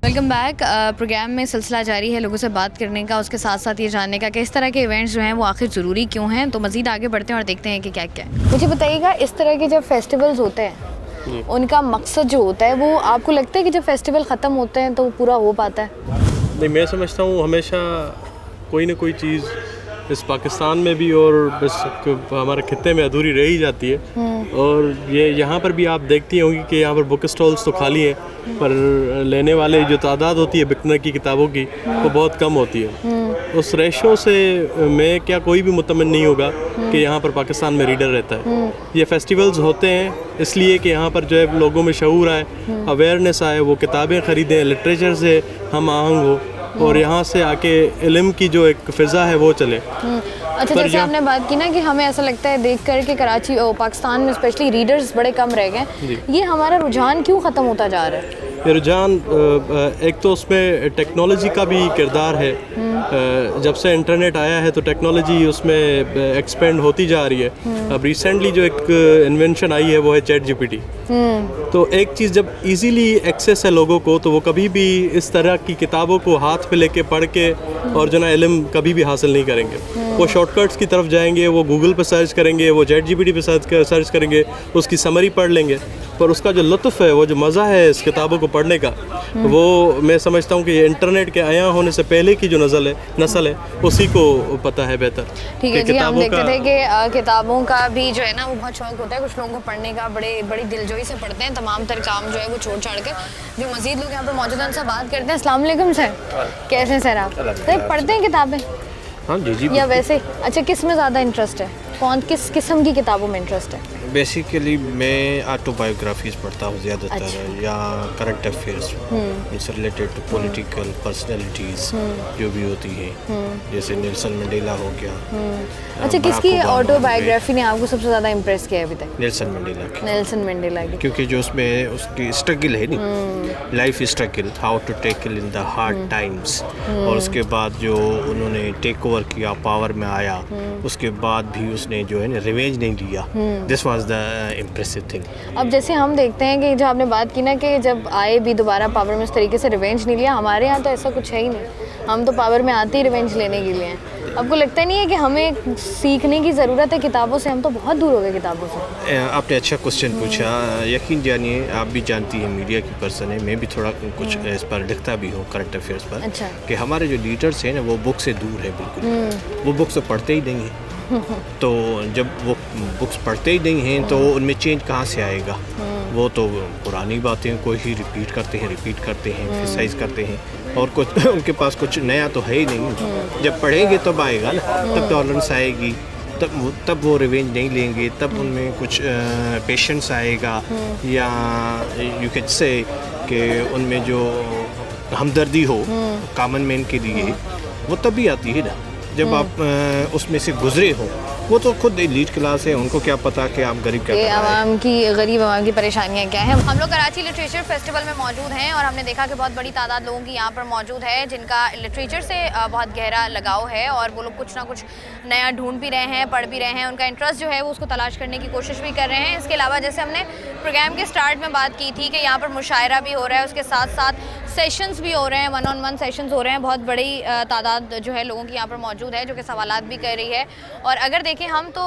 Welcome back. Programme में सिलसिला जारी है लोगों से बात करने का, उसके साथ साथ ये जानने का कि इस तरह के इवेंट्स जो हैं वो आखिर ज़रूरी क्यों हैं। तो मज़ीद आगे बढ़ते हैं और देखते हैं कि क्या क्या है। मुझे बताइएगा, इस तरह के जब फेस्टिवल्स होते हैं उनका मकसद जो होता है वो आपको लगता है कि जब फेस्टिवल ख़त्म होते हैं तो वो पूरा हो पाता है? नहीं, मैं समझता हूँ हमेशा कोई ना कोई चीज़ इस पाकिस्तान में भी और बस हमारे खित्ते में अधूरी रह ही जाती है। और ये यहाँ पर भी आप देखती होंगी कि यहाँ पर बुक स्टॉल्स तो खाली हैं, पर लेने वाले जो तादाद होती है बिकने की किताबों की वो बहुत कम होती है। उस रेशो से मैं क्या कोई भी मुतमन नहीं होगा कि यहाँ पर पाकिस्तान में रीडर रहता है। ये फेस्टिवल्स होते हैं इसलिए कि यहाँ पर जो है लोगों में शऊर आए, अवेयरनेस आए, वो किताबें ख़रीदें, लिटरेचर से हम आहंग हो और यहाँ से आके इल्म की जो एक फ़िज़ा है वो चले। अच्छा, जैसे आपने बात की ना कि हमें ऐसा लगता है देख कर के कराची और पाकिस्तान में स्पेशली रीडर्स बड़े कम रह गए, ये हमारा रुझान क्यों ख़त्म होता जा रहा है? ये रुझान एक तो उसमें टेक्नोलॉजी का भी किरदार है। जब से इंटरनेट आया है तो टेक्नोलॉजी उसमें एक्सपेंड होती जा रही है। अब रिसेंटली जो एक इन्वेंशन आई है वो है चैट जीपीटी। तो एक चीज़ जब इजीली एक्सेस है लोगों को तो वो कभी भी इस तरह की किताबों को हाथ पे लेके पढ़ के और जो ना इल्म कभी भी हासिल नहीं करेंगे। वो शॉर्टकट्स की तरफ जाएंगे, वो गूगल पे सर्च करेंगे, वो चैट जीपीटी पे सर्च करेंगे, उसकी समरी पढ़ लेंगे, पर उसका जो लुत्फ़ है, वो जो मज़ा है इस किताबों को पढ़ने का, वो मैं समझता हूँ कि ये इंटरनेट के आया होने से पहले की जो नस्ल है उसी को पता है बेहतर। ठीक है जी, हम देखते थे कि किताबों का भी जो है ना वो बहुत शौक होता है कुछ लोगों को पढ़ने का, बड़ी दिलजोई से पढ़ते हैं, तमाम तर काम जो है वो छोड़ छाड़ के। जो मज़ीद लोग यहाँ पर मौजूद हैं उनसे बात करते हैं। अस्सलाम वालेकुम सर, कैसे हैं सर आप? सर पढ़ते हैं किताबें? हाँ जी या वैसे अच्छा, किस में ज़्यादा इंटरेस्ट है? किस किस्म की किताबों में इंटरेस्ट है? बेसिकली मैं ऑटोबायोग्राफीज पढ़ता हूँ ज़्यादातर। अच्छा। या करंट अफेयर्स इससे रिलेटेड टू पॉलिटिकल पर्सनैलिटीज़ जो भी होती है, जैसे नेल्सन मंडेला हो गया। अच्छा, किसकी ऑटोबायोग्राफी ने आपको सबसे ज़्यादा इम्प्रेस किया अभी तक? नेल्सन मंडेला की। नेल्सन मंडेला की, क्योंकि जो उसमें उसकी स्ट्रगल है नहीं, life struggle, how to tackle in the hard times, और उसके बाद जो उन्होंने टेक ओवर किया, पावर में आया, उसके बाद भी उसने जो है ना रिवेंज नहीं लिया। This was the impressive thing. अब जैसे हम देखते हैं कि जो आपने बात की ना कि जब आए भी दोबारा पावर में इस तरीके से रिवेंज नहीं लिया, हमारे यहाँ तो ऐसा कुछ है ही नहीं। हम तो पावर में आते ही रिवेंज लेने के लिए हैं। आपको लगता नहीं है कि हमें सीखने की ज़रूरत है किताबों से? हम तो बहुत दूर हो गए किताबों से। आपने अच्छा क्वेश्चन पूछा। यकीन जानिए, आप भी जानती हैं, मीडिया की पर्सन है, मैं भी थोड़ा कुछ इस पर लिखता भी हूँ करंट अफेयर्स पर। अच्छा। कि हमारे जो लीडर्स हैं ना वो बुक से दूर है बिल्कुल। वो बुक्स तो पढ़ते ही नहीं हैं। तो जब वो बुक्स पढ़ते ही नहीं हैं तो उनमें चेंज कहाँ से आएगा? वो तो पुरानी बातें कोई ही रिपीट करते हैं, एक्सरसाइज करते हैं, और कुछ उनके पास कुछ नया तो है ही नहीं। जब पढ़ेंगे तब आएगा ना, तब टॉलरेंस आएगी, तब वो रिवेंज नहीं लेंगे, तब उनमें कुछ पेशेंस आएगा, या यू कैन से कि उनमें जो हमदर्दी हो कॉमन मैन के लिए, वो तभी आती है ना जब आप उसमें से गुजरे हो। वो तो खुद एलीट क्लास है, उनको क्या पता कि आप गरीब क्या गरीब आवाम की परेशानियाँ क्या हैं। हम लोग कराची लिटरेचर फेस्टिवल में मौजूद हैं और हमने देखा कि बहुत बड़ी तादाद लोगों की यहाँ पर मौजूद है जिनका लिटरेचर से बहुत गहरा लगाव है और वो लोग कुछ ना कुछ नया ढूंढ भी रहे हैं, पढ़ भी रहे हैं। उनका इंटरेस्ट जो है वो उसको तलाश करने की कोशिश भी कर रहे हैं। इसके अलावा जैसे हमने प्रोग्राम के स्टार्ट में बात की थी कि यहाँ पर मुशायरा भी हो रहा है, उसके साथ साथ सेशंस भी हो रहे हैं, 1-on-1 सेशंस हो रहे हैं। बहुत बड़ी तादाद जो है लोगों की यहाँ पर मौजूद है जो कि सवालात भी कर रही है। और अगर देखें हम तो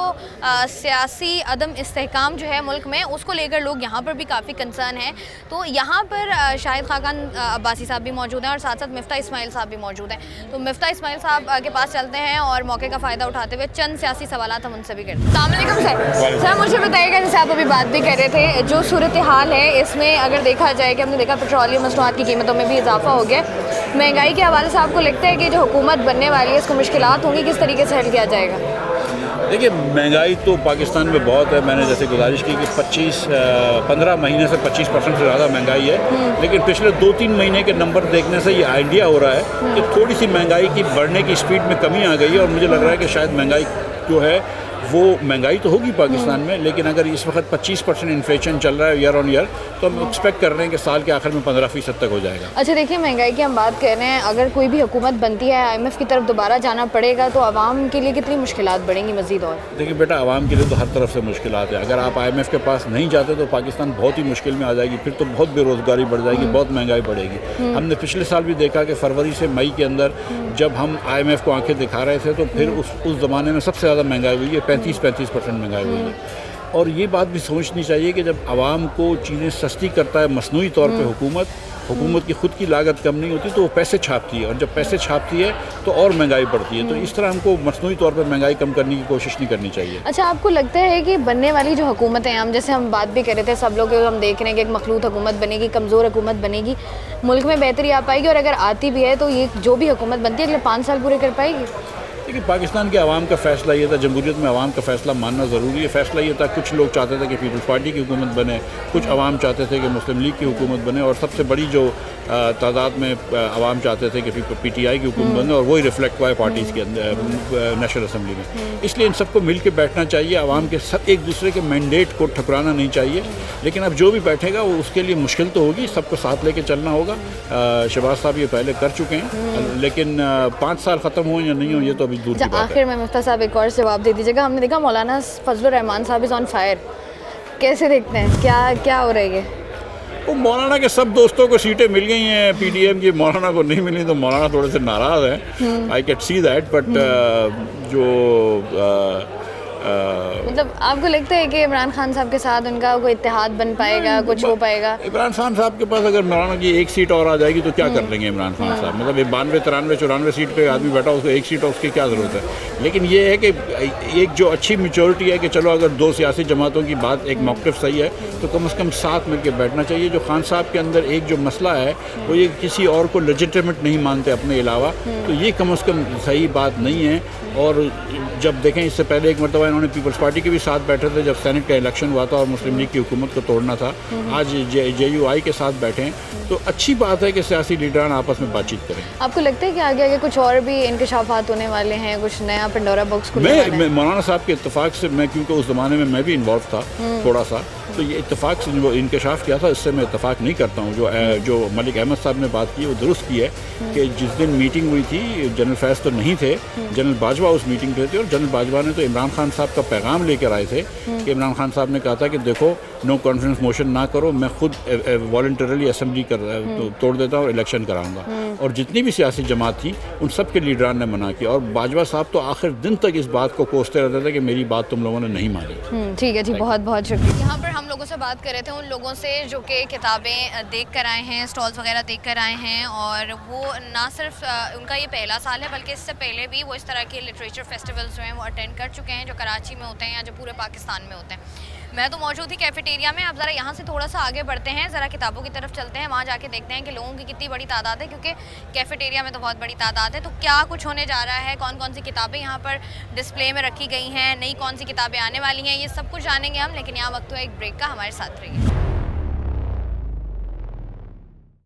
सियासी अदम इस्तेहकाम जो है मुल्क में, उसको लेकर लोग यहाँ पर भी काफ़ी कंसर्न हैं। तो यहाँ पर शाहिद खाकान अब्बासी साहब भी मौजूद हैं और साथ साथ मिफ्ता इस्माइल साहब भी मौजूद हैं। तो मिफ्ता इस्माइल साहब के पास चलते हैं और मौके का फ़ायदा उठाते हुए चंद सियासी सवालात हम उनसे भी करते हैं। अस्सलाम वालेकुम सर। सर मुझे बताइएगा, जैसे आप अभी बात भी कर रहे थे, जो सूरत हाल है इसमें अगर देखा जाए कि हमने देखा पेट्रोलियम मसनूआत की कीमतों में भी इजाफा हो गया, महंगाई के हवाले से आपको लगता है कि जो हुकूमत बनने वाली है इसको मुश्किलात होंगी, किस तरीके से हल किया जाएगा? देखिए, महंगाई तो पाकिस्तान में बहुत है। मैंने जैसे गुजारिश की कि 15 महीने से 25% से ज़्यादा महंगाई है, लेकिन पिछले 2-3 महीने के नंबर देखने से ये आइडिया हो रहा है कि थोड़ी सी महंगाई की बढ़ने की स्पीड में कमी आ गई है और मुझे लग रहा है कि शायद महंगाई जो है वो महंगाई तो होगी पाकिस्तान में, लेकिन अगर इस वक्त 25% इन्फ्लेशन चल रहा है ईयर ऑन ईयर, तो हम एक्सपेक्ट कर रहे हैं कि साल के आखिर में 15% तक हो जाएगा। अच्छा देखिए, महंगाई की हम बात कर रहे हैं, अगर कोई भी हुकूमत बनती है, IMF की तरफ दोबारा जाना पड़ेगा, तो आवाम के लिए कितनी मुश्किलात बढ़ेंगी मज़ीद? और देखिए बेटा, आवाम के लिए तो हर तरफ से मुश्किलात है। अगर आप IMF के पास नहीं जाते तो पाकिस्तान बहुत ही मुश्किल में आ जाएगी, फिर तो बहुत बेरोज़गारी बढ़ जाएगी, बहुत महंगाई बढ़ेगी। हमने पिछले साल भी देखा कि फरवरी से मई के अंदर जब हम IMF को आंखें दिखा रहे थे, तो फिर उस ज़माने में सबसे ज़्यादा महंगाई हुई है, 35% महंगाई हुई है। और ये बात भी सोचनी चाहिए कि जब आवाम को चीज़ें सस्ती करता है मसनूई तौर पे हुकूमत की खुद की लागत कम नहीं होती, तो वो पैसे छापती है, और जब पैसे छापती है तो और महंगाई बढ़ती है। तो इस तरह हमको मसनूई तौर पर महंगाई कम करने की कोशिश नहीं करनी चाहिए। अच्छा, आपको लगता है कि बनने वाली जो हुकूमतें हैं, हम जैसे हम बात भी कर रहे थे, सब लोग हम देख रहे हैं कि एक मखलूत हुकूमत बनेगी, कमज़ोर हुकूमत बनेगी, मुल्क में बेहतरी आ पाएगी, और अगर आती भी है तो ये जो भी हुकूमत बनती है अगले 5 साल पूरे कर पाएगी? देखिए, पाकिस्तान के आवाम का फ़ैसला ये था, जमहूरियत में आवाम का फ़ैसला मानना ज़रूरी है। फ़ैसला ये था, कुछ लोग चाहते थे कि पीपल्स पार्टी की हुकूमत बने, कुछ आवाम चाहते थे कि मुस्लिम लीग की हुकूमत बने, और सबसे बड़ी जो तादाद में आवाम चाहते थे कि PTI की हुकूमत बने, और वही रिफ्लेक्ट हुआ है पार्टीज़ के अंदर नेशनल असम्बली में। इसलिए इन सबको मिल के बैठना चाहिए, आवाम के सब एक दूसरे के मैंडेट को ठुकराना नहीं चाहिए। लेकिन अब जो भी बैठेगा वो उसके लिए मुश्किल तो होगी, सबको साथ लेके चलना होगा। शहबाज साहब ये पहले कर चुके हैं, लेकिन 5 साल ख़त्म हो या नहीं हो ये तो अभी दूर की बात है। आखिर में मुफ्ता साहब एक और जवाब दे दीजिएगा, हमने देखा मौलाना फजलुर रहमान साहब इज़ ऑन फायर, कैसे देखते हैं, क्या हो रही है? वो मौलाना के सब दोस्तों को सीटें मिल गई हैं PDM की, मौलाना को नहीं मिली, तो मौलाना थोड़े से नाराज़ हैं। I can see that, but जो मतलब आपको लगता है कि इमरान खान साहब के साथ उनका कोई इत्तेहाद बन पाएगा, कुछ हो पाएगा? इमरान खान साहब के पास अगर मौलाना की एक सीट और आ जाएगी तो क्या कर लेंगे इमरान खान साहब? मतलब 92, 93, 94 सीट पे आदमी बैठा, उसको एक सीट उसकी क्या ज़रूरत है? लेकिन ये है कि एक जो अच्छी मेचोरिटी है कि चलो अगर 2 सियासी जमातों की बात एक मौक़िफ़ सही है तो कम से कम साथ मिल के बैठना चाहिए। जो खान साहब के अंदर एक जो मसला है वो ये किसी और को लेजिटिमेट नहीं मानते अपने अलावा, तो ये कम से कम सही बात नहीं है। और जब देखें, इससे पहले एक मरतबा इन्होंने पीपल्स पार्टी के भी साथ बैठे थे जब सेनेट का इलेक्शन हुआ था और मुस्लिम लीग की हुकूमत को तोड़ना था। आज JUI के साथ बैठे हैं, तो अच्छी बात है कि सियासी लीडरान आपस में बातचीत करें। आपको लगता है कि आगे आगे कुछ और भी इंकशाफात होने वाले हैं, कुछ नया पंडोरा बॉक्स खुलने वाला है? मैं मौलाना साहब के इत्तेफाक से, मैं क्योंकि उस ज़माने में मैं भी इन्वॉल्व था थोड़ा सा, तो ये इत्तेफाक से जो इंकशाफ किया था इससे मैं इत्तेफाक नहीं करता हूँ। जो मलिक अहमद साहब ने बात की वो दुरुस्त की है कि जिस दिन मीटिंग हुई थी जनरल फैज़ तो नहीं थे, जनरल बाजवा उस मीटिंग पे थे, और जनरल बाजवा ने तो इमरान खान साहब का पैगाम लेकर आए थे कि इमरान खान साहब ने कहा था कि देखो, नो कॉन्फिडेंस मोशन ना करो, मैं खुद वॉलंटरली असेंबली तोड़ देता हूँ और इलेक्शन कराऊंगा। और जितनी भी सियासी जमात थी उन सब के लीडरान ने मना किया, और बाजवा साहब तो आखिर दिन तक इस बात को कोसते रहते थे कि मेरी बात तुम लोगों ने नहीं मानी। ठीक है जी, बहुत बहुत शुक्रिया। यहाँ पर हम लोगों से बात कर रहे थे, उन लोगों से जो कि किताबें देख कर आए हैं, स्टॉल्स वगैरह देख कर आए हैं, और वो ना सिर्फ उनका ये पहला साल है बल्कि इससे पहले भी वो इस तरह के लिटरेचर फेस्टिवल्स जो हैं वो अटेंड कर चुके हैं, जो कराची में होते हैं या जो पूरे पाकिस्तान में होते हैं। मैं तो मौजूद थी कैफेटेरिया में। अब ज़रा यहाँ से थोड़ा सा आगे बढ़ते हैं, ज़रा किताबों की तरफ चलते हैं, वहाँ जाके देखते हैं कि लोगों की कितनी बड़ी तादाद है, क्योंकि कैफेटेरिया में तो बहुत बड़ी तादाद है। तो क्या कुछ होने जा रहा है, कौन कौन सी किताबें यहाँ पर डिस्प्ले में रखी गई हैं, नई कौन सी किताबें आने वाली हैं, ये सब कुछ जानेंगे हम। लेकिन यहाँ वक्त हुआ एक ब्रेक का, हमारे साथ रहिए।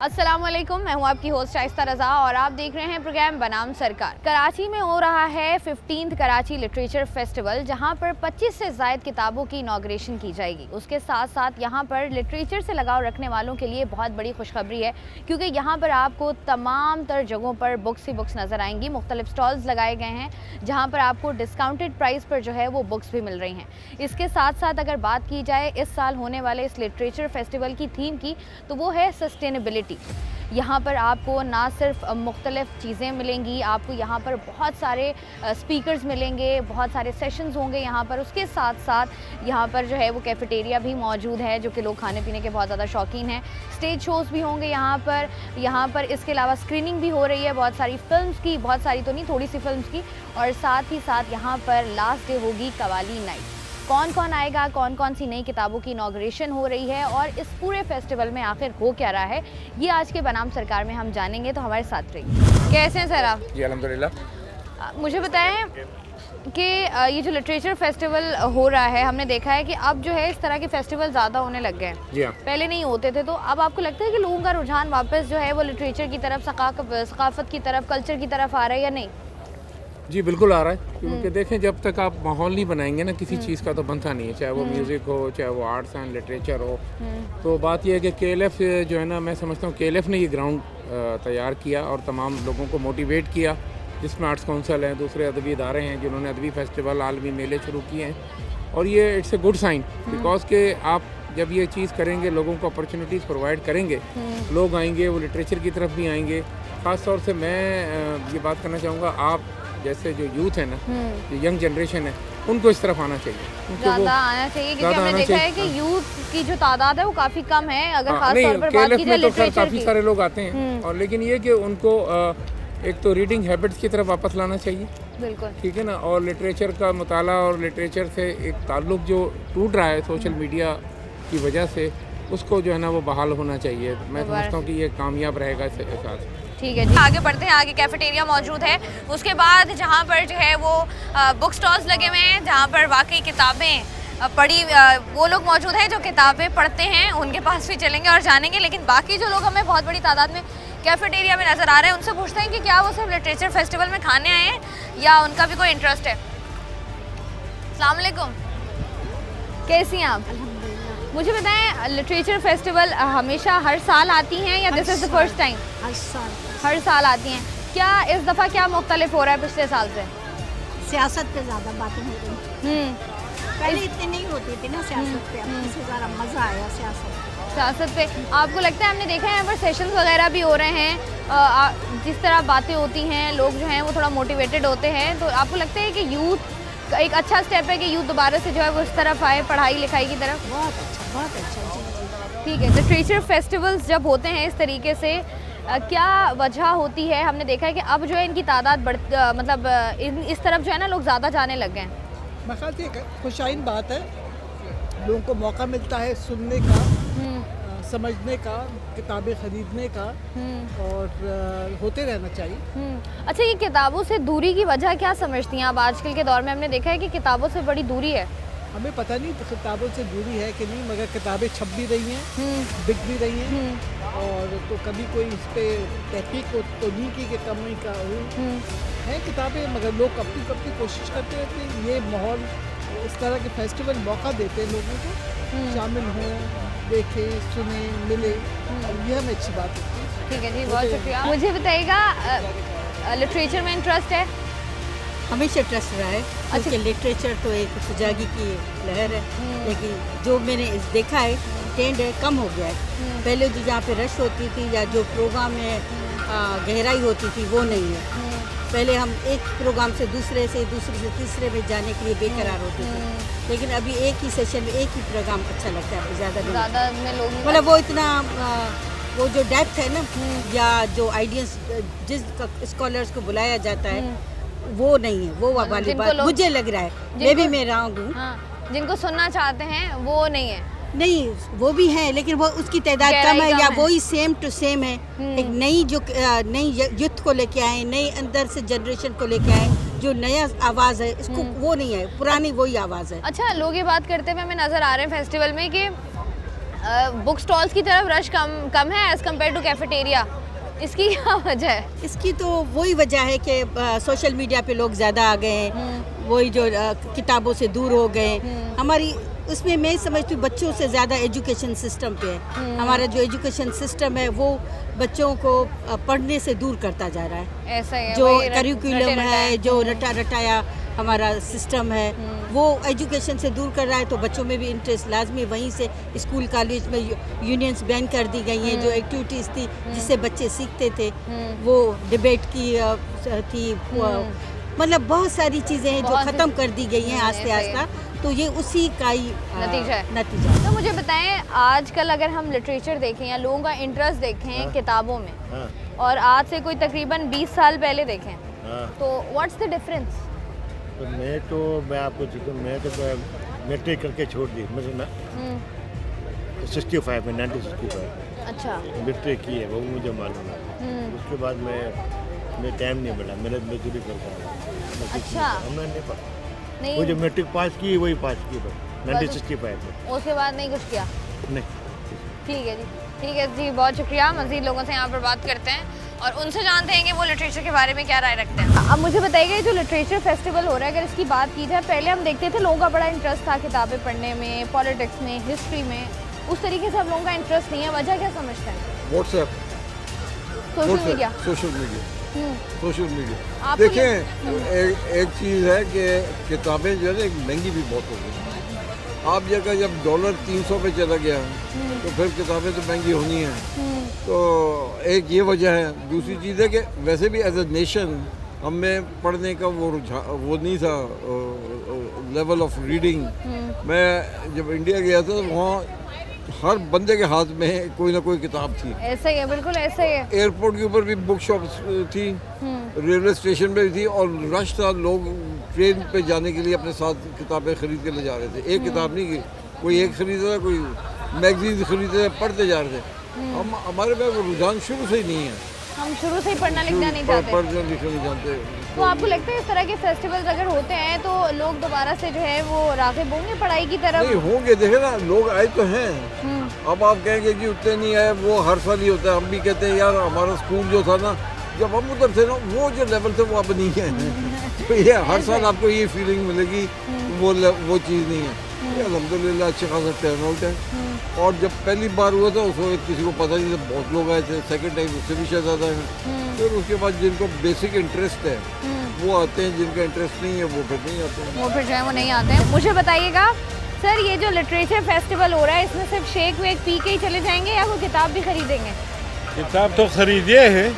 अस्सलाम वालेकुम, मैं हूँ आपकी होस्ट शाइस्ता रज़ा और आप देख रहे हैं प्रोग्राम बनाम सरकार। कराची में हो रहा है 15th कराची लिटरेचर फेस्टिवल, जहाँ पर 25 से ज़ायद किताबों की इनॉग्रेशन की जाएगी। उसके साथ साथ यहाँ पर लिटरेचर से लगाव रखने वालों के लिए बहुत बड़ी खुशखबरी है, क्योंकि यहाँ पर आपको तमाम तर जगहों पर बुक्स ही बुक्स नज़र आएंगी। मुख्तलिफ स्टॉल्स लगाए गए हैं जहाँ पर आपको डिस्काउंटेड प्राइस पर जो है वो बुक्स भी मिल रही हैं। इसके साथ साथ अगर बात की जाए इस साल होने वाले इस लिटरेचर फेस्टिवल की थीम की, तो वो है सस्टेनेबिलिटी। यहाँ पर आपको ना सिर्फ मुख्तलिफ चीज़ें मिलेंगी, आपको यहाँ पर बहुत सारे स्पीकर्स मिलेंगे, बहुत सारे सेशंस होंगे यहाँ पर। उसके साथ साथ यहाँ पर जो है वो कैफेटेरिया भी मौजूद है, जो कि लोग खाने पीने के बहुत ज़्यादा शौकीन हैं। स्टेज शोज़ भी होंगे यहाँ पर इसके अलावा स्क्रीनिंग भी हो रही है बहुत सारी फिल्म्स की, बहुत सारी तो नहीं, थोड़ी सी फिल्म्स की। और साथ ही साथ यहाँ पर लास्ट डे होगी कवाली नाइट। कौन कौन आएगा, कौन कौन सी नई किताबों की इनॉग्रेशन हो रही है और इस पूरे फेस्टिवल में आखिर हो क्या रहा है, ये आज के बनाम सरकार में हम जानेंगे। तो हमारे साथ रहिए। कैसे हैं सर आप? जी अल्हम्दुलिल्लाह। मुझे बताएं कि ये जो लिटरेचर फेस्टिवल हो रहा है, हमने देखा है कि अब जो है इस तरह के फेस्टिवल ज़्यादा होने लग गए हैं। जी हाँ। पहले नहीं होते थे, तो अब आपको लगता है कि लोगों का रुझान वापस जो है वो लिटरेचर की तरफ, सकाफत की तरफ, कल्चर की तरफ आ रहा है या नहीं? जी बिल्कुल आ रहा है, क्योंकि देखें जब तक आप माहौल नहीं बनाएंगे ना किसी चीज़ का तो बनता नहीं है, चाहे वो म्यूज़िक हो, चाहे वो आर्ट्स एंड लिटरेचर हो। तो बात यह है कि KLF जो है ना, मैं समझता हूँ KLF ने ये ग्राउंड तैयार किया और तमाम लोगों को मोटिवेट किया, जिसमें आर्ट्स काउंसिल हैं, दूसरे अदबी इदारे हैं जिन्होंने अदबी फेस्टिवल, आलमी मेले शुरू किए हैं। और ये it's a good sign, because के आप जब ये चीज़ करेंगे, लोगों को अपॉर्चुनिटीज़ प्रोवाइड करेंगे, लोग आएंगे, वो लिटरेचर की तरफ भी आएंगे। ख़ास तौर से मैं ये बात करना चाहूँगा, आप जैसे जो यूथ है ना, जो यंग जनरेशन है, उनको इस तरफ आना चाहिए, ज़्यादा आना चाहिए, क्योंकि हमने देखा है कि यूथ की जो तादाद है वो काफ़ी कम है, अगर खास तौर पर बात की जाए लिटरेचर काफ़ी की। सारे लोग आते हैं, और लेकिन ये कि उनको एक तो रीडिंग हैबिट्स की तरफ वापस लाना चाहिए, बिल्कुल ठीक है ना, और लिटरेचर का मुताला और लिटरेचर से एक ताल्लुक़ जो टूट रहा है सोशल मीडिया की वजह से, उसको जो है ना वो बहाल होना चाहिए। मैं समझता हूँ कि ये कामयाब रहेगा इस एहसास। ठीक है जी, आगे बढ़ते हैं। आगे कैफेटेरिया मौजूद है, उसके बाद जहाँ पर जो है वो बुक स्टॉल्स लगे हुए हैं, जहाँ पर वाकई किताबें पढ़ी वो लोग मौजूद हैं जो किताबें पढ़ते हैं, उनके पास भी चलेंगे और जानेंगे। लेकिन बाकी जो लोग हमें बहुत बड़ी तादाद में कैफेटेरिया में नज़र आ रहे हैं, उनसे पूछते हैं कि क्या वो सिर्फ लिटरेचर फेस्टिवल में खाने आए हैं या उनका भी कोई इंटरेस्ट है। अस्सलाम वालेकुम, कैसी हैं आप? मुझे बताएं, लिटरेचर फेस्टिवल हमेशा हर साल आती हैं या this is the first time? हर साल आती हैं। क्या इस दफ़ा क्या मुख्तलिफ हो रहा है पिछले साल से? सियासत पे ज़्यादा बातें हो रही हैं। पहले इतनी नहीं होती थी ना सियासत पे, अब इससे ज़्यादा मज़ा आया सियासत पे। आपको लगता है, हमने देखा है यहाँ पर सेशंस वगैरह भी हो रहे हैं, जिस तरह बातें होती हैं, लोग जो हैं वो थोड़ा मोटिवेटेड होते हैं, तो आपको लगता है कि यूथ एक अच्छा स्टेप है कि यूथ दोबारा से जो है वो इस तरफ आए, पढ़ाई लिखाई की तरफ? बहुत अच्छा जी। ठीक है, लिटरेचर फेस्टिवल्स जब होते हैं इस तरीके से, क्या वजह होती है? हमने देखा है कि अब जो है इनकी तादाद मतलब इस तरफ जो है ना लोग ज़्यादा जाने लग गए हैं। मेरे ख्याल से एक खुशाइन बात है, लोगों को मौका मिलता है सुनने का, समझने का, किताबें ख़रीदने का, और होते रहना चाहिए। अच्छा, ये किताबों से दूरी की वजह क्या समझती हैं आप? आजकल के दौर में हमने देखा है कि किताबों से बड़ी दूरी है। हमें पता नहीं किताबों से दूरी है कि नहीं, मगर किताबें छप भी रही हैं, बिक भी रही हैं, और तो कभी कोई इस पर तहकीक तो नहीं की कि कमी का है किताबें, मगर लोग अपनी कोशिश करते रहते हैं। ये माहौल, इस तरह के फेस्टिवल मौका देते हैं लोगों को शामिल हों, देखें, सुने, मिले, और ये हमें अच्छी बात होती है। ठीक है जी, बहुत शुक्रिया। मुझे बताइएगा, लिटरेचर में इंटरेस्ट है? हमेशा इंटरेस्ट रहा है, क्योंकि लिटरेचर तो एक सुजागी की लहर है, लेकिन जो मैंने देखा है ट्रेंड है, कम हो गया है। पहले जो जहाँ पे रश होती थी या जो प्रोग्राम में गहराई होती थी वो नहीं है। पहले हम एक प्रोग्राम से दूसरे से तीसरे में जाने के लिए बेकरार होते थे, लेकिन अभी एक ही सेशन में एक ही प्रोग्राम अच्छा लगता है, ज़्यादा में लोग मतलब वो इतना वो जो डेप्थ है ना, या जो आइडियंस जिस स्कॉलर्स को बुलाया जाता है वो नहीं है, वो वाली बात मुझे लग रहा है। मैं भी मैं रॉन्ग हूँ। हाँ, जिनको सुनना चाहते हैं वो नहीं है। नहीं, वो भी है, लेकिन वो उसकी तादाद कम है, या वो ही सेम टू सेम है। एक नई जो नई यूथ को लेके आए, नई अंदर से जनरेशन को लेके आए, जो नया आवाज़ है इसको वो नहीं है, पुरानी वही आवाज़ है। अच्छा, लोग ये बात करते हुए हमें नज़र आ रहे हैं फेस्टिवल में कि बुक स्टॉल्स की तरफ रश कम है एज़ कम्पेयर टू कैफेटेरिया, इसकी क्या वजह है? इसकी तो वही वजह है कि सोशल मीडिया पे लोग ज़्यादा आ गए हैं, वही जो किताबों से दूर हो गए। हमारी उसमें मैं समझती हूँ बच्चों से ज़्यादा एजुकेशन सिस्टम पे है। हमारा जो एजुकेशन सिस्टम है वो बच्चों को पढ़ने से दूर करता जा रहा है। ऐसा है, जो करिकुलम है, जो रटाया हमारा सिस्टम है, वो एजुकेशन से दूर कर रहा है, तो बच्चों में भी इंटरेस्ट लाजमी वहीं से स्कूल कॉलेज में यूनियंस बैन कर दी गई हैं, जो एक्टिविटीज़ थी जिससे बच्चे सीखते थे, वो डिबेट की थी, मतलब बहुत सारी चीज़ें हैं जो ख़त्म कर दी गई हैं आस्ते आस्ते, तो ये उसी का ही नतीजा। तो मुझे बताएं, आजकल अगर हम लिटरेचर देखें या लोगों का इंटरेस्ट देखें किताबों में, और आज से कोई तकरीबन 20 साल पहले देखें, तो व्हाट्स द डिफरेंस? तो मैं आपको मैं तो मैट्रिक करके छोड़ दी, मतलब 65 में 1965। अच्छा, मैट्रिक की है वो मुझे मालूम है। उसके बाद मैं टाइम नहीं मिला, मेहनत मजदूरी करता हूँ। अच्छा, हमने नहीं पढ़ा, नहीं, वो जो मैट्रिक पास की वही पास की बस 1965 में, उसके बाद नहीं कुछ किया। नहीं। ठीक है जी, ठीक है जी, बहुत शुक्रिया। मज़ीद लोगों से यहाँ पर बात करते हैं। और उनसे जानते हैं कि वो लिटरेचर के बारे में क्या राय रखते हैं। अब मुझे बताइएगा, ये जो लिटरेचर फेस्टिवल हो रहा है, अगर इसकी बात की जाए, पहले हम देखते थे लोगों का बड़ा इंटरेस्ट था किताबें पढ़ने में, पॉलिटिक्स में, हिस्ट्री में, उस तरीके से अब लोगों का इंटरेस्ट नहीं है। वजह क्या समझते हैं? WhatsApp, social media. Social media, social media. आपको देखें, एक चीज़ है कि किताबें जो है ना महंगी भी बहुत हो गई। आप जब डॉलर 300 पे चला गया तो फिर किताबें तो महंगी होनी हैं। तो एक ये वजह है। दूसरी चीज़ है कि वैसे भी एज ए नेशन हमें पढ़ने का वो नहीं था लेवल ऑफ रीडिंग। मैं जब इंडिया गया था तो वहाँ हर बंदे के हाथ में कोई ना कोई किताब थी। ऐसा ही है, बिल्कुल ऐसा ही है। एयरपोर्ट के ऊपर भी बुक शॉप थी, रेलवे स्टेशन पे भी थी, और रश था। लोग ट्रेन पे जाने के लिए अपने साथ किताबें खरीद के ले जा रहे थे। एक किताब नहीं की, कोई एक खरीदा था, कोई मैगजीन खरीदते थे, पढ़ते जा रहे थे। हमारे में वो रुझान शुरू से ही नहीं है। हम शुरू से ही पढ़ना लिखना नहीं चाहते। पढ़ना लिखना नहीं जानते। तो आपको लगता है इस तरह के फेस्टिवल्स अगर होते हैं तो लोग दोबारा से जो है वो राग़िब होंगे पढ़ाई की तरफ? नहीं होंगे, देखे ना, लोग आए तो हैं। अब आप कहेंगे कि उतने नहीं आए, वो हर साल ही होता है। हम भी कहते हैं यार हमारा स्कूल जो था ना, जब हम उधर थे ना, वो जो लेवल थे वो अब नहीं है। तो ये हर साल आपको ये फीलिंग मिलेगी, वो चीज़ नहीं है। अल्हम्दुलिल्लाह अच्छा खासा टर्न आउट है। और जब पहली बार हुआ था उस वक्त किसी को पता नहीं था, बहुत लोग आए थे। सेकंड टाइम उससे भी शायद ज़्यादा है। फिर उसके बाद जिनको बेसिक इंटरेस्ट है वो आते हैं, जिनका इंटरेस्ट नहीं है वो फिर नहीं आते हैं। वो फिर जो है वो नहीं आते हैं। मुझे बताइएगा सर, ये जो लिटरेचर फेस्टिवल हो रहा है इसमें सिर्फ शेक वेक पी के ही चले जाएंगे या कोई किताब भी खरीदेंगे? किताब तो खरीदे हैं,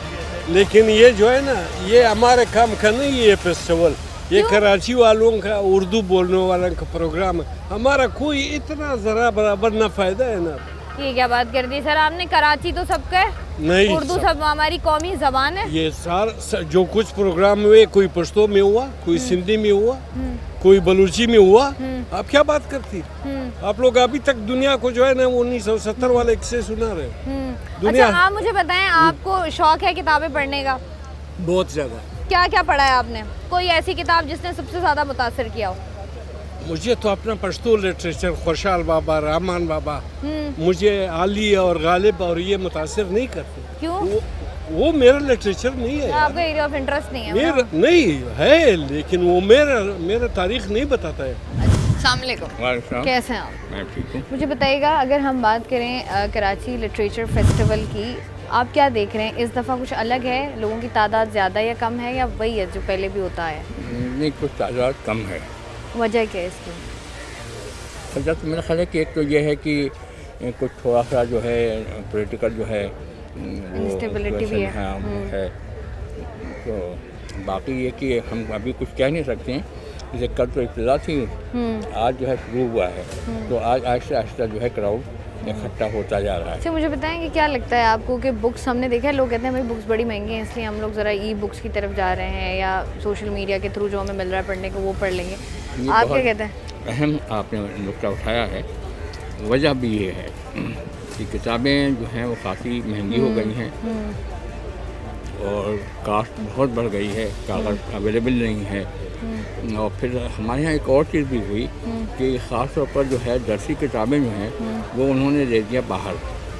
लेकिन ये जो है ना, ये हमारे काम का नहीं है ये फेस्टिवल। ये कराची वालों का, उर्दू बोलने वालों का प्रोग्राम है। हमारा कोई इतना ज़रा बराबर ना फ़ायदा है ना। ये क्या बात कर दी सर आपने? कराची तो सबका है, नहीं, उर्दू सब हमारी कौमी जबान है। ये जो कुछ प्रोग्राम हुए, कोई पश्तो में हुआ, कोई सिंधी में हुआ, कोई बलूची में हुआ। आप क्या बात करती? आप लोग अभी तक दुनिया को जो है ना 1970 वाले किस्से सुना रहे। अच्छा, आप मुझे बताएं, आपको शौक है किताबें पढ़ने का? बहुत ज़्यादा। क्या क्या पढ़ा है आपने? कोई ऐसी किताब जिसने सबसे ज़्यादा मुतासर किया हो? मुझे तो अपना पश्तो लिटरेचर, खुशहाल बाबा, रहमान बाबा, मुझे आली और गालिब और ये मुतासर नहीं करते। क्यों? वो मेरा लिटरेचर नहीं है। आपका एरिया ऑफ इंटरेस्ट नहीं है? मेरा नहीं है, लेकिन वो मेरा तारीख नहीं बताता है। अस्सलाम वालेकुम, कैसे हैं आप? मैं ठीक हूँ। मुझे बताइएगा, अगर हम बात करें कराची लिटरेचर फेस्टिवल की, आप क्या देख रहे हैं इस दफ़ा? कुछ अलग है? लोगों की तादाद ज़्यादा या कम है, या वही है जो पहले भी होता है? नहीं, कुछ तादाद कम है। वजह क्या है इसकी? वजह तो मेरा ख्याल है कि एक तो ये है कि कुछ थोड़ा सा जो है पॉलिटिकल जो है इंस्टेबिलिटी भी है। हाँ, है। तो बाकी ये कि हम अभी कुछ कह नहीं सकते हैं। जैसे कल तो इब्तिदा थी, आज जो है शुरू हुआ है, तो आज आहिस्ता आहिस्ता जो है क्राउड इकट्ठा होता जा रहा है। अच्छा, मुझे बताएं कि क्या लगता है आपको कि बुक्स, हमने देखा है लोग कहते हैं भाई बुक्स बड़ी महंगी हैं इसलिए हम लोग ज़रा ई बुक्स की तरफ जा रहे हैं, या सोशल मीडिया के थ्रू जो हमें मिल रहा है पढ़ने को वो पढ़ लेंगे। आप क्या कहते हैं? अहम आपने नुक्ता उठाया है। वजह भी ये है कि किताबें जो हैं वो काफ़ी महंगी हो गई हैं और कास्ट बहुत बढ़ गई है, कागज़ अवेलेबल नहीं है। और फिर हमारे यहाँ एक और चीज़ भी हुई कि ख़ास तौर पर जो है दरसी किताबें जो हैं वो उन्होंने दे दिया बाहर,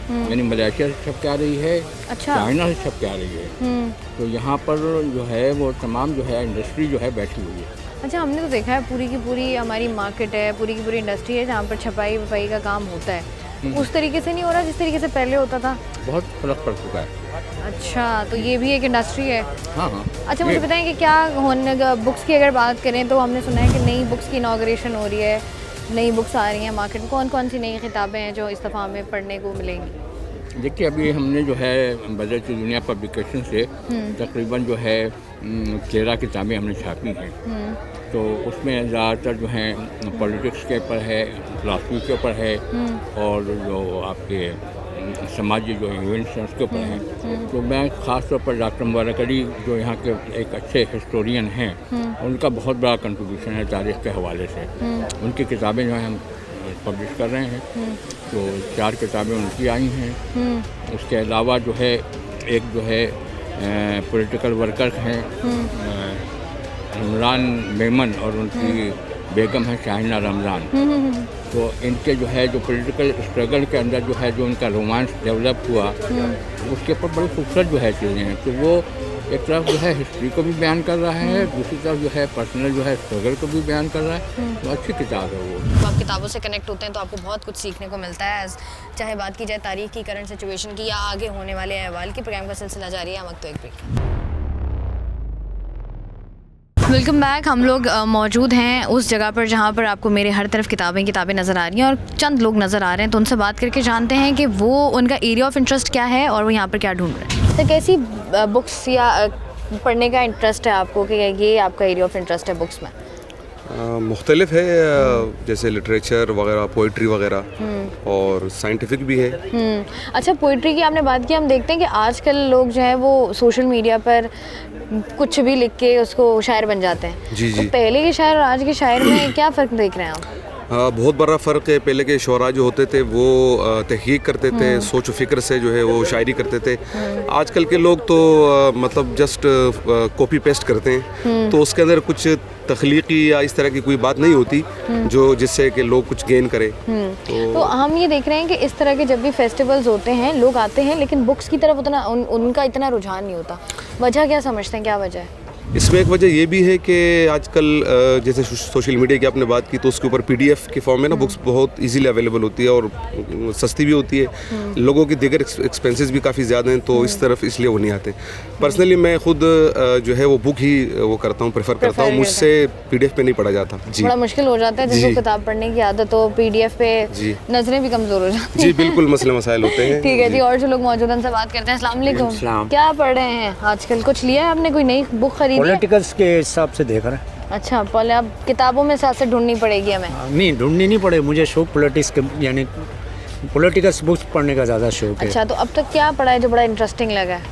यानी मलेशिया से छप के आ रही है, अच्छा, चाइना से छप के आ रही है। तो यहाँ पर जो है वो तमाम जो है इंडस्ट्री जो है बैठी हुई है। अच्छा, हमने तो देखा है पूरी की पूरी हमारी मार्केट है, पूरी की पूरी इंडस्ट्री है जहाँ पर छपाई वपाई का काम होता है। उस तरीके से नहीं हो रहा जिस तरीके से पहले होता था? बहुत फ़र्क पड़ चुका है। अच्छा, तो ये भी एक इंडस्ट्री है? हाँ हाँ। अच्छा, मुझे बताएं कि क्या होने बुक्स की अगर बात करें तो हमने सुना है कि नई बुक्स की इनॉग्रेशन हो रही है, नई बुक्स आ रही हैं मार्केट में। कौन कौन सी नई किताबें हैं जो इस दफ़ा हमें पढ़ने को मिलेंगी? देखिए, अभी हमने जो है बदलती दुनिया पब्लिकेशन से तकरीबन जो है 13 किताबें हमने छापी हैं। तो उसमें ज़्यादातर जो हैं पॉलिटिक्स के ऊपर है, फिलासफी के ऊपर है, और जो आपके समाजी जो इवेंट्स हैं उसके ऊपर हैं। तो मैं ख़ास तौर पर डॉक्टर मुबारक अली जो यहाँ के एक अच्छे हिस्टोरियन हैं, उनका बहुत बड़ा कंट्रीब्यूशन है तारीख़ के हवाले से। उनकी किताबें जो हैं हम पब्लिश कर रहे हैं। तो 4 किताबें उनकी आई हैं। उसके अलावा जो है एक जो है पॉलिटिकल वर्कर हैं इमरान मेमन, और उनकी बेगम है शाहिना रमज़ान, तो इनके जो है जो पॉलिटिकल स्ट्रगल के अंदर जो है जो उनका रोमांस डेवलप हुआ उसके ऊपर बड़ी खूबसूरत जो है चीज़ें हैं। तो वो एक तरफ जो है हिस्ट्री को भी बयान कर रहा है, दूसरी तरफ जो है पर्सनल जो है स्ट्रगल को भी बयान कर रहा है। तो अच्छी किताब है वो। आप किताबों से कनेक्ट होते हैं तो आपको बहुत कुछ सीखने को मिलता है, चाहे बात की जाए तारीख की, करंट सिचुएशन की, या आगे होने वाले अहवाल की। प्रोग्राम का सिलसिला जारी है, हम वक्त तो एक ब्रेक। Welcome back. हम लोग मौजूद हैं उस जगह पर जहाँ पर आपको मेरे हर तरफ किताबें नज़र आ रही हैं और चंद लोग नज़र आ रहे हैं, तो उनसे बात करके जानते हैं कि वो उनका एरिया ऑफ इंटरेस्ट क्या है और वो यहाँ पर क्या ढूंढ रहे हैं। तो कैसी बुक्स या पढ़ने का इंटरेस्ट है आपको कि ये आपका एरिया ऑफ इंटरेस्ट है बुक्स में? मुख्तलिफ है, जैसे लिटरेचर वगैरह, पोइट्री वगैरह, और साइंटिफिक भी है। अच्छा, पोइट्री की आपने बात की। हम देखते हैं कि आजकल लोग जो है वो सोशल मीडिया पर कुछ भी लिख के उसको शायर बन जाते हैं। जी जी। तो पहले के शायर और आज के शायर में क्या फ़र्क देख रहे हैं आप? बहुत बड़ा फ़र्क है। पहले के शुरा जो होते थे वो तहकीक करते थे, सोच व फिक्र से जो है वो शायरी करते थे। आजकल के लोग तो मतलब जस्ट कॉपी पेस्ट करते हैं, तो उसके अंदर कुछ तख्लीकी या इस तरह की कोई बात नहीं होती जो जिससे कि लोग कुछ गेन करें। तो हम ये देख रहे हैं कि इस तरह के जब भी फेस्टिवल्स होते हैं लोग आते हैं, लेकिन बुक्स की तरफ उतना उनका इतना रुझान नहीं होता। वजह क्या समझते हैं, क्या वजह है? इसमें एक वजह ये भी है कि आजकल जैसे सोशल मीडिया की आपने बात की, तो उसके ऊपर PDF के फॉर्म में ना बुक्स बहुत इजीली अवेलेबल होती है और सस्ती भी होती है। लोगों की दीगर एक्सपेंसेस भी काफ़ी ज़्यादा हैं, तो इस तरफ इसलिए वो नहीं आते। पर्सनली मैं खुद जो है वो बुक ही वो करता हूँ, प्रेफर करता हूँ। मुझसे PDF पे नहीं पढ़ा जाता। जी, बड़ा मुश्किल हो जाता है जिनको किताब पढ़ने की आदत हो, PDF पे नजरें भी कमज़ोर हो जाती हैं। जी बिल्कुल, मसले मसाइल होते हैं। ठीक है जी। और जो लोग मौजूद हैं उनसे बात करते हैं। अस्सलाम वालेकुम। क्या पढ़ रहे हैं आजकल? कुछ लिया है आपने? कोई नई बुक खरीदी? पॉलिटिकल्स के हिसाब से देख रहे हैं। अच्छा, पहले अब किताबों में सियासत ढूंढनी पड़ेगी हमें? नहीं, ढूंढनी नहीं पड़े। मुझे शौक पॉलिटिक्स के, यानी पॉलिटिकल्स बुक्स पढ़ने का ज़्यादा शौक है। अच्छा, तो अब तक क्या पढ़ा है जो बड़ा इंटरेस्टिंग लगा है?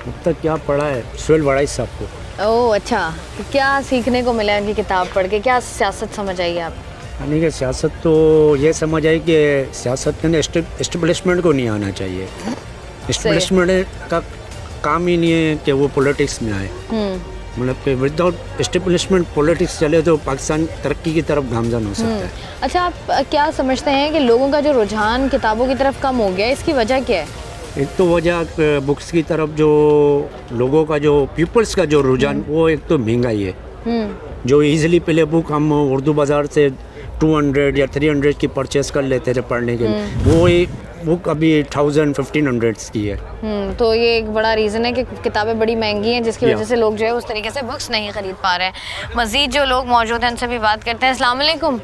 अब तक क्या पढ़ा है? सुहेल बड़ाई साहब को। ओह अच्छा, तो क्या सीखने को मिला उनकी किताब पढ़ के? क्या सियासत समझ आई आप? यानी कि सियासत तो ये समझ आई कि सियासत के अंदर एस्टेब्लिशमेंट को नहीं आना चाहिए। एस्टेब्लिशमेंट का काम ही नहीं है कि वो पॉलिटिक्स में आए। मतलब कि विदाउट एस्टेब्लिशमेंट पॉलिटिक्स चले तो पाकिस्तान तरक्की की तरफ गामजन हो सकता है। अच्छा, आप क्या समझते हैं कि लोगों का जो रुझान किताबों की तरफ कम हो गया, इसकी वजह क्या है? एक तो वजह बुक्स की तरफ जो लोगों का जो पीपल्स का जो रुझान, वो एक तो महंगाई है। जो इजीली पहले बुक हम उर्दू बाज़ार से 200 या 300 की परचेस कर लेते थे पढ़ने के लिए, वो बुक अभी 1000-1500 की है। तो ये एक बड़ा रीज़न है कि किताबें बड़ी महंगी हैं, जिसकी वजह से लोग जो है उस तरीके से बुक्स नहीं ख़रीद पा रहे हैं। मज़ीद जो लोग मौजूद हैं उनसे भी बात करते हैं। अस्सलाम वालेकुम।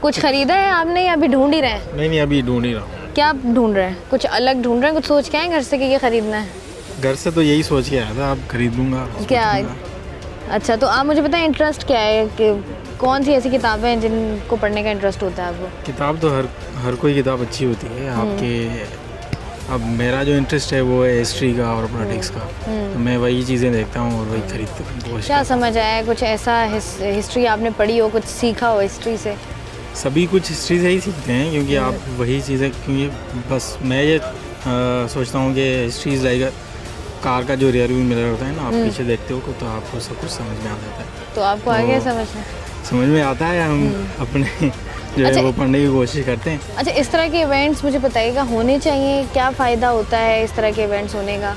कुछ ख़रीदा है आपने या अभी ढूंढ ही रहे हैं? नहीं, अभी ढूंढ ही रहा हूँ। क्या ढूंढ रहे हैं? कुछ अलग ढूंढ रहे हैं? कुछ सोच के आए घर से कि ये ख़रीदना है? घर से तो यही सोच के आया था, अब खरीद लूँगा। क्या? अच्छा, तो आप मुझे बताएं इंटरेस्ट क्या है, कि कौन सी ऐसी किताबें हैं जिनको पढ़ने का इंटरेस्ट होता है आपको? किताब तो हर कोई किताब अच्छी होती है आपके। अब मेरा जो इंटरेस्ट है वो है हिस्ट्री का और पॉलिटिक्स का, तो मैं वही चीज़ें देखता हूँ और वही खरीदता हूँ। क्या समझ आया? कुछ ऐसा हिस्ट्री आपने पढ़ी हो, कुछ सीखा हो हिस्ट्री से? सभी कुछ हिस्ट्री से ही सीखते हैं, क्योंकि आप वही चीज़ें, क्योंकि बस मैं ये सोचता हूँ कि हिस्ट्री इज़ लाइक कार का जो रियर व्यू मिरर होता है ना, आप पीछे देखते हो तो आपको सब कुछ समझ में आ जाता है। तो आपको आ गया समझ में आता है। हम अपने जो है वो पढ़ने की कोशिश करते हैं। अच्छा, इस तरह के इवेंट्स मुझे बताइएगा, होने चाहिए? क्या फ़ायदा होता है इस तरह के इवेंट्स होने का?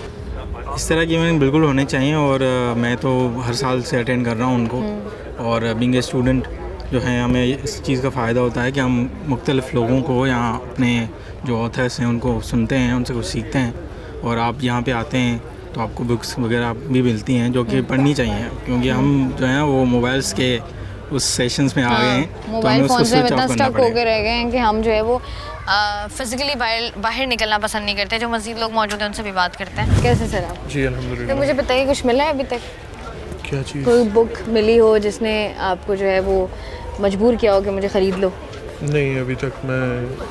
इस तरह के इवेंट बिल्कुल होने चाहिए, और मैं तो हर साल से अटेंड कर रहा हूँ उनको। और बीइंग ए स्टूडेंट जो है, हमें इस चीज़ का फ़ायदा होता है कि हम मुख्तलिफ़ लोगों को, यहाँ अपने जो ऑथर्स हैं उनको सुनते हैं, उनसे कुछ सीखते हैं। और आप यहाँ पे आते हैं तो आपको बुक्स वगैरह भी मिलती हैं जो कि पढ़नी चाहिए, क्योंकि हम जो है वो मोबाइल्स के उस सेशंस में आ गए हैं, तो हमें उसको स्विच ऑफ करना पड़ेगा। हो रह गए हैं कि हम जो है वो फिजिकली बाहर निकलना पसंद नहीं करते। जो मज़ीद लोग मौजूद हैं उनसे भी बात करते हैं। कैसे सर आप? जी अल्हम्दुलिल्लाह। तो मुझे बताइए, कुछ मिला है अभी तक? क्या चीज़? कोई बुक मिली हो जिसने आपको जो है वो मजबूर किया हो कि मुझे ख़रीद लो? नहीं, अभी तक मैं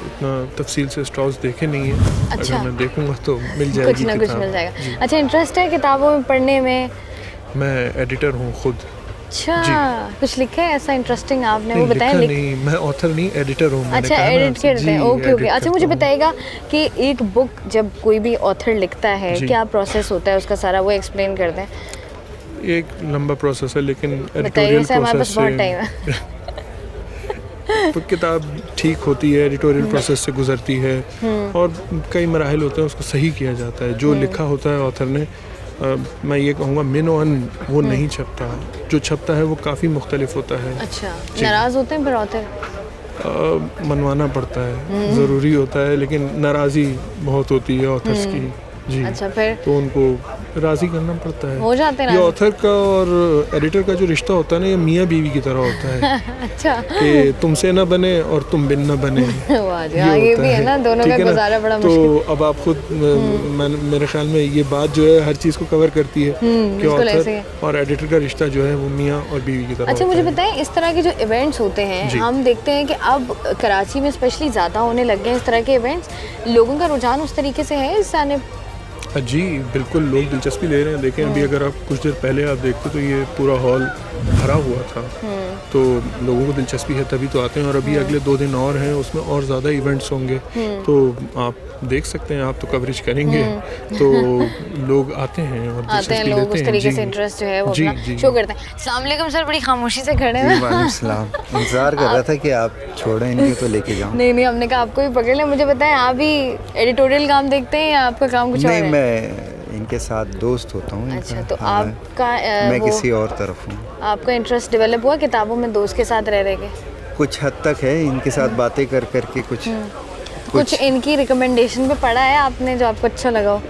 इतना तफसील से स्टॉल्स देखे नहीं है। अच्छा। अगर मैं देखूंगा तो मिल जाएगी, कुछ ना कुछ मिल जाएगा। अच्छा, इंटरेस्ट है किताबों में पढ़ने में? मैं एडिटर हूँ खुद। अच्छा, कुछ लिखा है ऐसा इंटरेस्टिंग आपने? वो बताएं। नहीं, मैं ऑथर नहीं, एडिटर हूँ। अच्छा, एडिट करते हैं। ओके। अच्छा, मुझे बताइएगा कि एक बुक जब कोई भी ऑथर लिखता है, क्या प्रोसेस होता है उसका सारा, वो एक्सप्लेन कर दें। एक लंबा प्रोसेस है, लेकिन बताइए एडिटोरियल से, हमारे पास प्रोसेस बहुत टाइम है। तो किताब ठीक होती है, एडिटोरियल प्रोसेस से गुजरती है और कई मराहल होते हैं, उसको सही किया जाता है। जो लिखा होता है ऑथर ने, मैं ये कहूँगा मिन वन वो नहीं छपता, जो छपता है वो काफ़ी मुख्तलिफ होता है। अच्छा, नाराज़ होते हैं फिर ऑथर? मनवाना पड़ता है, ज़रूरी होता है, लेकिन नाराज़ी बहुत होती है ऑथर्स की जी। अच्छा, फिर तो उनको राज़ी करना पड़ता है। हो जाते हैं ये राज़ी? ऑथर का और एडिटर का जो रिश्ता होता है ना, ये मियाँ बीवी की तरह होता है अच्छा कि तुमसे ना बने और तुम बिन ना बने। वाह जी, हाँ, ये होता भी है ना, दोनों ठीक का है ना? गुजारा बड़ा तो मुश्किल। अब आप खुद मेरे ख्याल में ये बात जो है हर चीज़ को कवर करती है कि बिल्कुल ऐसे ही है। ऑथर और एडिटर का रिश्ता जो है वो मियाँ और बीवी की तरह अच्छा, होता मुझे है। बताएं, इस तरह के जो इवेंट्स होते हैं, जी। हम देखते हैं कि अब कराची में स्पेशली ज़्यादा होने लग गए हैं इस तरह के इवेंट्स। लोगों का रुझान उस तरीके से है इससे आने? जी बिल्कुल, लोग दिलचस्पी ले रहे हैं। देखें अभी अगर आप कुछ देर पहले आप देखते तो ये पूरा हॉल भरा हुआ था, तो लोगों को दिलचस्पी है तभी तो आते हैं। और अभी अगले 2 दिन और हैं, उसमें और ज़्यादा इवेंट्स होंगे, तो आप देख सकते हैं, आप तो कवरेज करेंगे तो लोग आते हैं और आते हैं लोग, उस तरीके से इंटरेस्ट जो है वो अपना शो करते हैं। अस्सलाम वालेकुम सर, बड़ी खामोशी से खड़े हैं। वालेकुम सलाम, इंतज़ार कर रहा था कि आप छोड़ें इनकी तो लेके जाऊँ। नहीं, हमने कहा आपको ही पकड़ लें। मुझे बताएं, आप भी एडिटोरियल काम देखते हैं या आपका काम कुछ और नहीं, है? मैं इनके साथ दोस्त होता हूँ। अच्छा, तो हाँ, आपका मैं किसी और तरफ हूँ। आपका इंटरेस्ट डेवलप हुआ किताबों में दोस्त के साथ रह के? कुछ हद तक है, इनके साथ बातें कर करके कुछ इनकी रिकमेंडेशन पे पढ़ा है आपने जो आपको अच्छा लगा हो?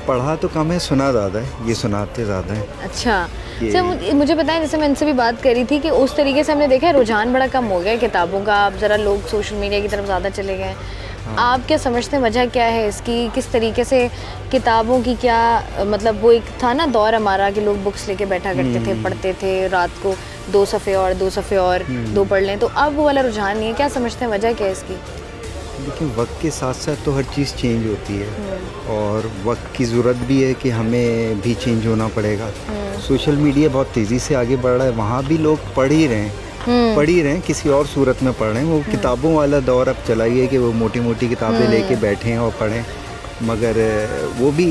पढ़ा तो कम है, सुना ज़्यादा है, ये सुनाते ज़्यादा है। अच्छा सर, मुझे बताएं, जैसे मैं इनसे भी बात करी थी कि उस तरीके से हमने देखा है रुझान बड़ा कम हो गया है किताबों का, अब ज़रा लोग सोशल मीडिया की तरफ ज़्यादा चले गए हैं। आप क्या समझते हैं वजह क्या है इसकी? किस तरीके से किताबों की क्या मतलब, वो एक था ना दौर हमारा कि लोग बुक्स लेके बैठा करते थे, पढ़ते थे, रात को 2 सफ़े और 2 सफ़े और 2 पढ़ लें, तो अब वो वाला रुझान नहीं है। क्या समझते हैं वजह क्या है इसकी? देखिए, वक्त के साथ साथ तो हर चीज़ चेंज होती है और वक्त की ज़रूरत भी है कि हमें भी चेंज होना पड़ेगा। सोशल मीडिया बहुत तेज़ी से आगे बढ़ रहा है, वहाँ भी लोग पढ़ ही रहे हैं, किसी और सूरत में पढ़ रहे हैं। वो किताबों वाला दौर अब चला ही है कि वो मोटी मोटी किताबें लेके बैठे हैं और पढ़ें, मगर वो भी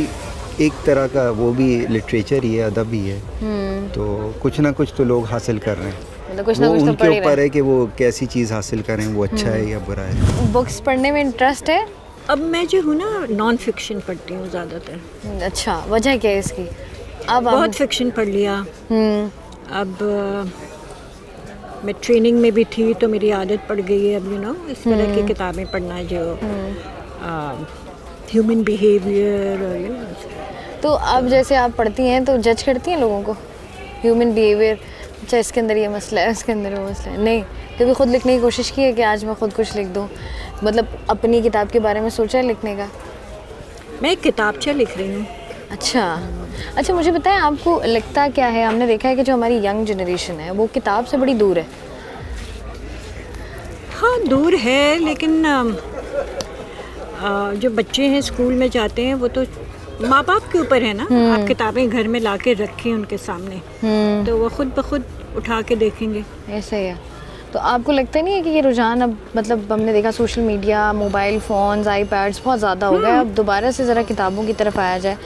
एक तरह का वो भी लिटरेचर ही है, अदब ही है। तो कुछ ना कुछ तो लोग हासिल कर रहे हैं, कुछ ना वो कुछ तो उनके ऊपर है कि वो कैसी चीज़ हासिल करें, वो अच्छा है या बुरा है। बुक्स पढ़ने में इंटरेस्ट है? अब मैं जो हूँ ना, नॉन फिक्शन पढ़ती हूँ ज़्यादातर। अच्छा, वजह क्या है इसकी? अब बहुत फिक्शन पढ़ लिया। अब मैं ट्रेनिंग में भी थी तो मेरी आदत पड़ गई है अब इस तरह की किताबें पढ़ना जो ह्यूमन बिहेवियर और तो अब जैसे आप पढ़ती हैं तो जज करती हैं लोगों को, ह्यूमन बिहेवियर, अच्छा इसके अंदर ये मसला है, उसके अंदर वो मसला है? नहीं, कभी खुद लिखने की कोशिश की है कि आज मैं खुद कुछ लिख दूँ? मतलब अपनी किताब के बारे में सोचा है लिखने का? मैं एक किताबचा लिख रही हूँ। अच्छा, मुझे बताएं, आपको लगता क्या है, हमने देखा है कि जो हमारी यंग जनरेशन है वो किताब से बड़ी दूर है। हाँ, दूर है, लेकिन जो बच्चे हैं स्कूल में जाते हैं वो तो माँ बाप के ऊपर है ना, आप किताबें घर में ला के रखें उनके सामने, तो वो खुद ब खुद उठा के देखेंगे। ऐसा ही है। तो आपको लगता नहीं है कि ये रुझान अब, मतलब हमने देखा social media, mobile phones, iPads बहुत ज़्यादा हो गया, अब दोबारा से ज़रा किताबों की तरफ आया जाए?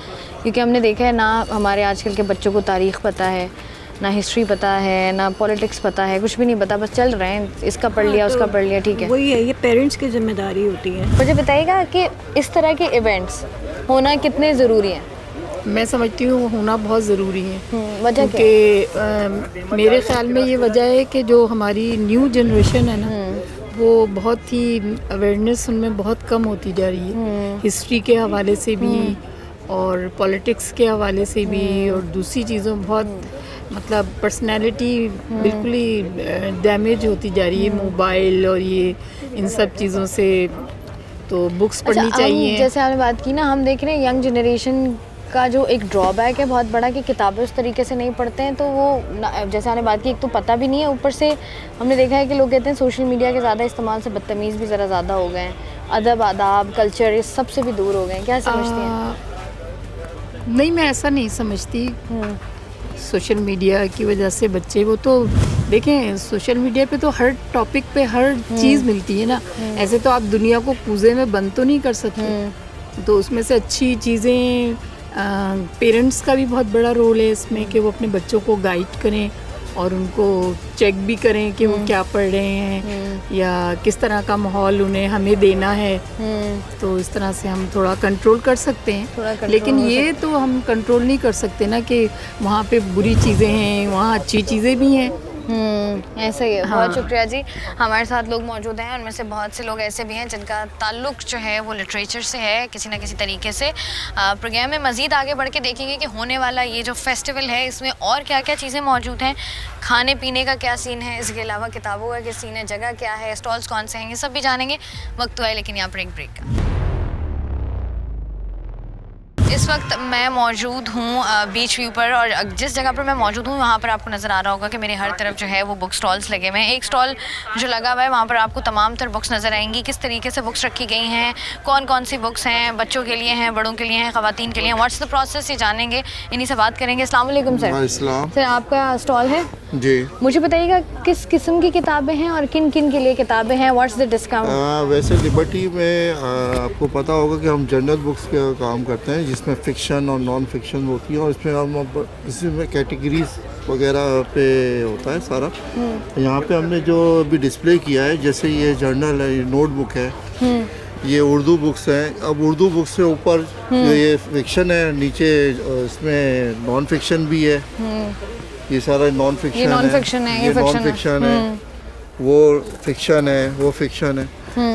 क्योंकि हमने देखा है ना, हमारे आजकल के बच्चों को तारीख़ पता है ना, हिस्ट्री पता है ना, पॉलिटिक्स पता है, कुछ भी नहीं पता, बस चल रहे हैं, इसका पढ़ लिया, उसका पढ़ लिया, ठीक है। वही है, ये पेरेंट्स की जिम्मेदारी होती है। मुझे बताइएगा कि इस तरह के इवेंट्स होना कितने ज़रूरी हैं? मैं समझती हूँ होना बहुत ज़रूरी है, वजह क्योंकि मेरे ख्याल में ये वजह है कि जो हमारी न्यू जनरेशन है ना, वो बहुत ही अवेयरनेस उनमें बहुत कम होती जा रही है, हिस्ट्री के हवाले से भी और पॉलिटिक्स के हवाले से भी, और दूसरी चीज़ों बहुत मतलब पर्सनैलिटी बिल्कुल ही डैमेज होती जा रही है मोबाइल और ये इन सब चीज़ों से। तो बुक्स पढ़नी चाहिए। जैसे आपने बात की ना, हम देख रहे हैं यंग जनरेशन का जो एक ड्रॉबैक है बहुत बड़ा कि किताबें उस तरीके से नहीं पढ़ते हैं, तो वो जैसे आपने बात की, एक तो पता भी नहीं है, ऊपर से हमने देखा है कि लोग कहते हैं सोशल मीडिया के ज़्यादा इस्तेमाल से बदतमीज़ भी ज़रा ज़्यादा हो गए हैं, अदब आदाब कल्चर इस सब से भी दूर हो गए हैं। क्या समझती हैं? नहीं, मैं ऐसा नहीं समझती। सोशल मीडिया की वजह से बच्चे, वो तो देखें सोशल मीडिया पे तो हर टॉपिक पे हर चीज़ मिलती है ना, ऐसे तो आप दुनिया को कूजे में बंद तो नहीं कर सकते, तो उसमें से अच्छी चीज़ें पेरेंट्स का भी बहुत बड़ा रोल है इसमें कि वो अपने बच्चों को गाइड करें और उनको चेक भी करें कि वो क्या पढ़ रहे हैं या किस तरह का माहौल उन्हें हमें देना है। तो इस तरह से हम थोड़ा कंट्रोल कर सकते हैं, लेकिन ये तो हम कंट्रोल नहीं कर सकते ना कि वहाँ पे बुरी चीज़ें हैं, वहाँ अच्छी चीज़ें भी हैं। ऐसा ही है। हाँ। बहुत शुक्रिया जी। हमारे साथ लोग मौजूद हैं, उनमें से बहुत से लोग ऐसे भी हैं जिनका ताल्लुक़ जो है वो लिटरेचर से है किसी न किसी तरीके से। प्रोग्राम में मज़ीद आगे बढ़ के देखेंगे कि होने वाला ये जो फेस्टिवल है इसमें और क्या क्या चीज़ें मौजूद हैं, खाने पीने का क्या सीन है, इसके अलावा किताबों का क्या सीन है, जगह क्या है, स्टॉल्स कौन से हैं, ये सब भी जानेंगे। वक्त तो है लेकिन यहाँ पर एक ब्रेक का। इस वक्त मैं मौजूद हूँ बीच व्यू पर और जिस जगह पर मैं मौजूद हूँ वहाँ पर आपको नज़र आ रहा होगा कि मेरे हर तरफ जो है वो बुक स्टॉल्स लगे हुए हैं। एक स्टॉल जो लगा हुआ है वहाँ पर आपको तमाम तर बुक्स नज़र आएंगी, किस तरीके से बुक्स रखी गई हैं, कौन कौन सी बुक्स हैं, बच्चों के लिए हैं, बड़ों के लिए हैं, ख़वातीन के लिए हैं, व्हाट्स द प्रोसेस, ये जानेंगे, इन्हीं से बात करेंगे। अस्सलाम वालेकुम सर। सर आपका स्टॉल है जी, मुझे बताइएगा किस किस्म की किताबें हैं और किन किन के लिए किताबें हैं, व्हाट्स द डिस्काउंट? वैसे लिबर्टी में आपको पता होगा कि हम जनरल बुक्स का काम करते हैं जिसमें फ़िक्शन और नॉन फिक्शन होती है और इसमें हम इसमें कैटेगरीज वगैरह पे होता है सारा। यहाँ पे हमने जो अभी डिस्प्ले किया है, जैसे ये जर्नल है, ये नोटबुक है, ये उर्दू बुक्स हैं। अब उर्दू बुक्स से ऊपर जो ये फिक्शन है, नीचे इसमें नॉन फिक्शन भी है। ये सारा नॉन फिक्शन है, ये नॉन फिक्शन है, वो फिक्शन है, वो फिक्शन है।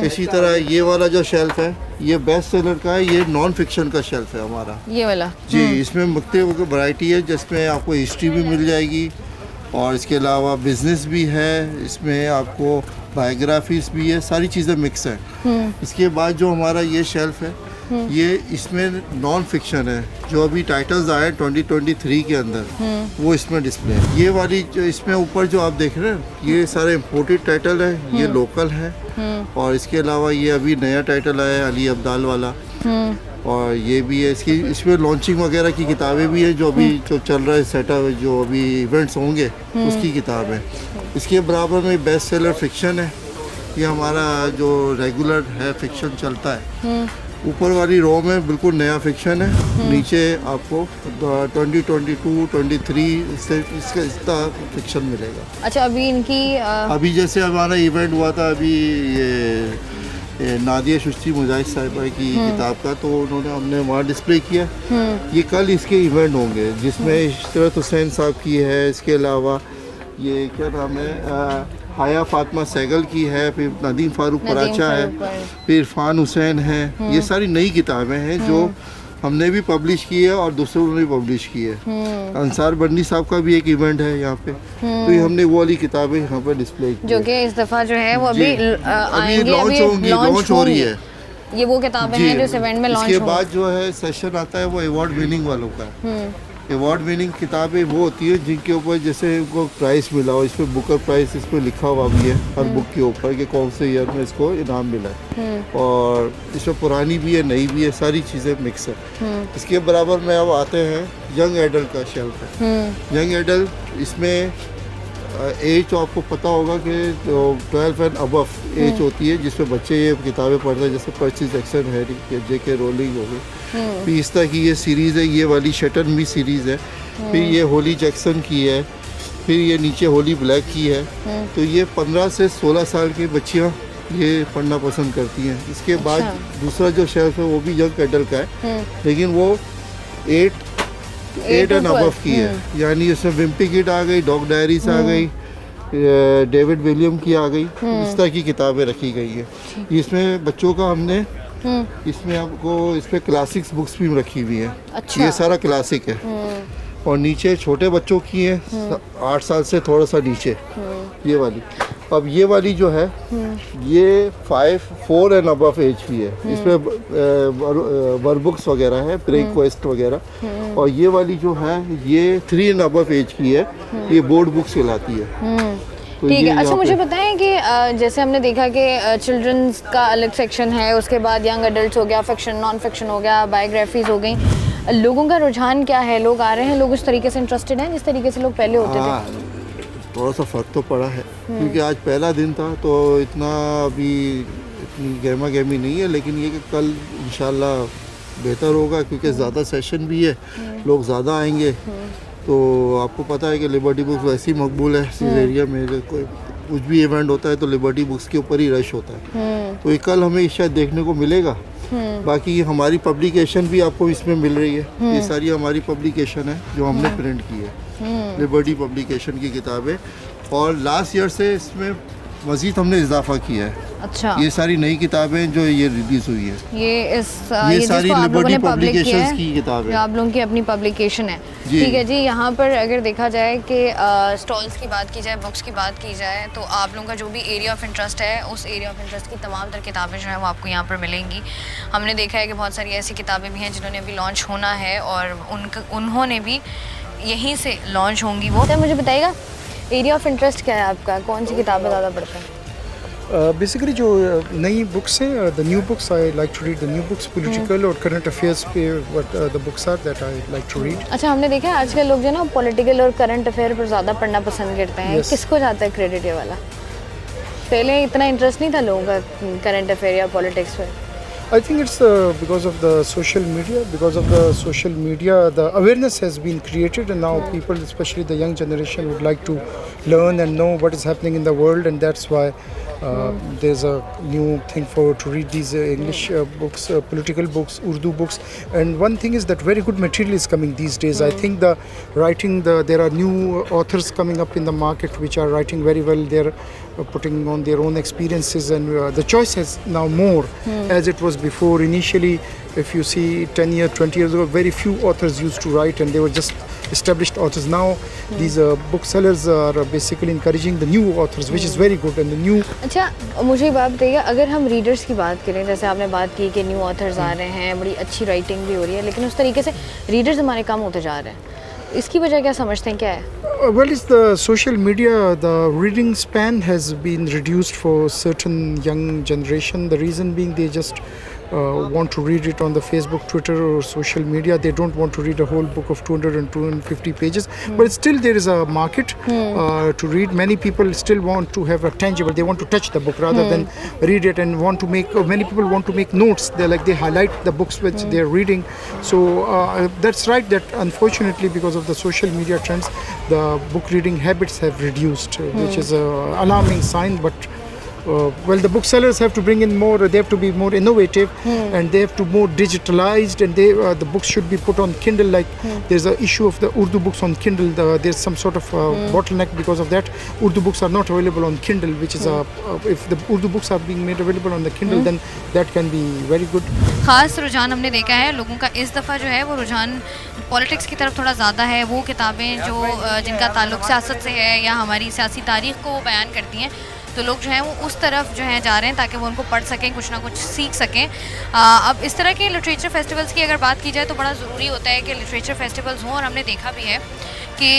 इसी तरह ये वाला जो शेल्फ है ये बेस्ट सेलर का है, ये नॉन फिक्शन का शेल्फ है हमारा, ये वाला जी। इसमें मुख्तलिफ वैरायटी है जिसमें आपको हिस्ट्री भी मिल जाएगी और इसके अलावा बिजनेस भी है, इसमें आपको बायोग्राफीज भी है, सारी चीज़ें मिक्स हैं। इसके बाद जो हमारा ये शेल्फ है ये इसमें नॉन फिक्शन है, जो अभी टाइटल्स आए 2023 के अंदर वो इसमें डिस्प्ले है। ये वाली जो इसमें ऊपर जो आप देख रहे हैं ये सारे इम्पोर्टेड टाइटल है, ये लोकल है। और इसके अलावा ये अभी नया टाइटल आया है अली अब्दाल वाला, और ये भी है। इसमें लॉन्चिंग वगैरह की किताबें भी है, जो अभी जो चल रहा है सेटअप, जो अभी इवेंट्स होंगे उसकी किताब है। इसके बराबर में बेस्ट सेलर फिक्शन है, ये हमारा जो रेगुलर है फिक्शन चलता है। ऊपर वाली रो में बिल्कुल नया फिक्शन है, नीचे आपको 2022-23 इसका फिक्शन मिलेगा। अच्छा, अभी इनकी अभी जैसे हमारा इवेंट हुआ था अभी ये नादिया शुश्ती मुजाहिद साहिबा की किताब का, तो उन्होंने हमने वहाँ डिस्प्ले किया। ये कल इसके इवेंट होंगे जिसमें इशरत हुसैन साहब की है, इसके अलावा ये क्या नाम है हाया फातिमा सहगल की है, फिर नदीम फारूक पराचा है, फिर इरफान हुसैन है। ये सारी नई किताबें हैं जो हमने भी पब्लिश की है और दूसरों ने भी पब्लिश की है। अंसार बंदी साहब का भी एक इवेंट है यहाँ पे, तो ये हमने वो वाली किताबें यहाँ पे डिस्प्ले की जो कि इस दफ़ा जो है वो अभी लॉन्च हो रही है। ये वो किताबें हैं जो इस इवेंट में लॉन्च इसके बाद जो है सेशन आता है वो अवार्ड विनिंग वालों का है। अवार्ड विनिंग किताबें वो होती है जिनके ऊपर जैसे उनको प्राइस मिला हो, इस पर बुकर प्राइस इस पर लिखा हुआ भी है हर बुक के ऊपर कि कौन से ईयर में इसको इनाम मिला है, और इसमें पुरानी भी है नई भी है, सारी चीज़ें मिक्स है। इसके बराबर में अब आते हैं यंग एडल्ट का शेल्फ है। यंग एडल्ट इसमें एज तो आपको पता होगा कि जो 12 एंड अबव एज होती है जिसमें बच्चे ये किताबें पढ़ते हैं, जैसे पर्सी जैक्सन है या जेके रोलिंग हो गई, फिर इस तरह की ये सीरीज़ है। ये वाली शटन भी सीरीज़ है, फिर ये होली जैक्सन की है, फिर ये नीचे होली ब्लैक की है। तो ये 15 से 16 साल की बच्चियाँ ये पढ़ना पसंद करती हैं। इसके बाद दूसरा जो शेल्फ है वो भी यंग एडल्ट का है, लेकिन वो 8 एंड अबव की है, यानी इसमें विम्पी किड आ गई, डॉग डायरीज आ गई, डेविड विलियम की आ गई, इस तरह की किताबें रखी गई है। इसमें बच्चों का हमने इसमें आपको इस पर क्लासिक्स बुक्स भी रखी हुई हैं। अच्छा। ये सारा क्लासिक है। और नीचे छोटे बच्चों की है 8 साल से थोड़ा सा नीचे ये वाली। अब ये वाली जो है ये 4 एंड अबव एज भी है, इसमें वर्क बुक्स वगैरह है, ब्रेक क्वेस्ट वगैरह। और ये वाली जो है ये 3 एंड अबव एज की है, ये बोर्ड बुक्स कहलाती है। ठीक है। अच्छा, मुझे बताएं कि जैसे हमने देखा कि चिल्ड्रंस का अलग सेक्शन है, उसके बाद यंग एडल्ट्स हो गया, फिक्शन नॉन फिक्शन हो गया, बायोग्राफीज हो गई, लोगों का रुझान क्या है? लोग आ रहे हैं, लोग उस तरीके से इंटरेस्टेड हैं जिस तरीके से लोग पहले होते थे? थोड़ा सा फ़र्क तो पड़ा है, क्योंकि आज पहला दिन था तो इतना अभी इतनी गहमा गहमी नहीं है, लेकिन ये कि कल इंशाल्लाह बेहतर होगा, क्योंकि ज़्यादा सेशन भी है, लोग ज़्यादा आएंगे। तो आपको पता है कि लिबर्टी बुक्स वैसे ही मकबूल है इस एरिया में, कोई कुछ भी इवेंट होता है तो लिबर्टी बुक्स के ऊपर ही रश होता है। तो ये कल हमें शायद देखने को मिलेगा। बाकी हमारी पब्लिकेशन भी आपको इसमें मिल रही है, ये सारी हमारी पब्लिकेशन है जो हमने प्रिंट की है, लिबर्टी पब्लिकेशन की किताबें। और लास्ट ईयर से इसमें मज़ीद हमने इजाफा किया है। अच्छा, ये सारी नई किताबें जो ये रिलीज़ हुई है, ये सारी लिबर्टी पब्लिकेशंस की किताबें, आप लोगों की अपनी पब्लिकेशन है। जी। ठीक है जी। यहाँ पर अगर देखा जाए कि स्टॉल्स की बात की जाए, बुक्स की बात की जाए, तो आप लोगों का जो भी एरिया ऑफ इंटरेस्ट है, उस एरिया ऑफ इंटरेस्ट की तमाम तर किताबें जो हैं वो आपको यहाँ पर मिलेंगी। हमने देखा है कि बहुत सारी ऐसी किताबें भी हैं जिन्होंने अभी लॉन्च होना है और उन्होंने भी यहीं से लॉन्च होंगी। वो मुझे बताइएगा एरिया ऑफ इंटरेस्ट क्या है आपका, कौन सी किताबें ज़्यादा पढ़ते हैं? बेसिकली जो नई बुक्स हैं, the new books, I like to read the new books, political और करंट अफेयर्स पे what the books are that I like to read. अच्छा, हमने देखा है आजकल लोग जो है ना पॉलिटिकल और करंट अफेयर पर ज़्यादा पढ़ना पसंद करते हैं। Yes. किसको जाता है क्रेडिट ये वाला? पहले इतना इंटरेस्ट नहीं था लोगों का करंट अफेयर या पॉलिटिक्स में। I think it's because of the social media. Because of the social media, the awareness has been created, and now people, especially the young generation, would like to learn and know what is happening in the world, and that's why there's a new thing to read these English books, political books, Urdu books. And one thing is that very good material is coming these days. I think there are new authors coming up in the market which are writing very well. They're putting on their own experiences, and the choice is now more as it was before. Initially, if you see 10 years, 20 years ago, very few authors used to write, and they were just established authors. Now these booksellers are basically encouraging the new authors, which is very good. And the new अच्छा, मुझे बात बताइए, अगर हम readers की बात करें, जैसे आपने बात की कि न्यू ऑथर्स आ रहे हैं, बड़ी अच्छी राइटिंग भी हो रही है, लेकिन उस तरीके से रीडर्स हमारे कम होते जा रहे हैं, इसकी वजह क्या समझते हैं, क्या है? Well, it's the social media. The reading span has been reduced for certain young generation. The reason being they just want to read it on the Facebook, Twitter or social media. They don't want to read a whole book of 200 and 250 pages. But still there is a market to read. Many people still want to have a tangible. They want to touch the book rather than read it, and want to make. Many people want to make notes. They highlight the books which they are reading. So that's right. That unfortunately, because of the social media trends, the book reading habits have reduced, which is an alarming sign. But well, the booksellers have to bring in more. They have to be more innovative, and they have to more digitalized. And the books should be put on Kindle. Like there's an issue of the Urdu books on Kindle. There's some sort of bottleneck because of that. Urdu books are not available on Kindle, which is if the Urdu books are being made available on the Kindle, then that can be very good. ख़ास रुझान हमने देखा है लोगों का इस दफ़ा जो है वो रुझान पॉलिटिक्स की तरफ थोड़ा ज़्यादा है। वो किताबें जो जिनका ताल्लुक सियासत से है या हमारी सियासी तारीख़ को बयान करती हैं, तो लोग जो हैं वो उस तरफ जो हैं जा रहे हैं ताकि वो उनको पढ़ सकें, कुछ ना कुछ सीख सकें। अब इस तरह के लिटरेचर फेस्टिवल्स की अगर बात की जाए तो बड़ा ज़रूरी होता है कि लिटरेचर फेस्टिवल्स हों, और हमने देखा भी है कि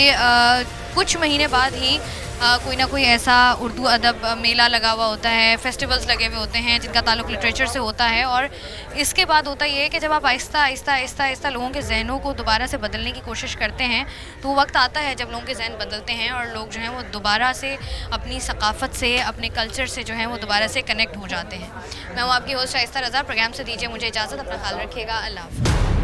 कुछ महीने बाद ही कोई ना कोई ऐसा उर्दू अदब मेला लगा हुआ होता है, फेस्टिवल्स लगे हुए होते हैं जिनका ताल्लुक लिटरेचर से होता है। और इसके बाद होता ये है कि जब आप आहिस्ता आहिस्ता आहिस्ता आहिस्ता लोगों के जहनों को दोबारा से बदलने की कोशिश करते हैं, तो वक्त आता है जब लोगों के जहन बदलते हैं और लोग जो हैं वो दोबारा से अपनी सकाफ़त से, अपने कल्चर से जो हैं वो दोबारा से कनेक्ट हो जाते हैं। मैं हूँ आपकी होस्ट शाइस्ता रज़ा। प्रोग्राम से दीजिए मुझे इजाज़त, अपना ख्याल रखिएगा, अल्लाह हाफ़िज़।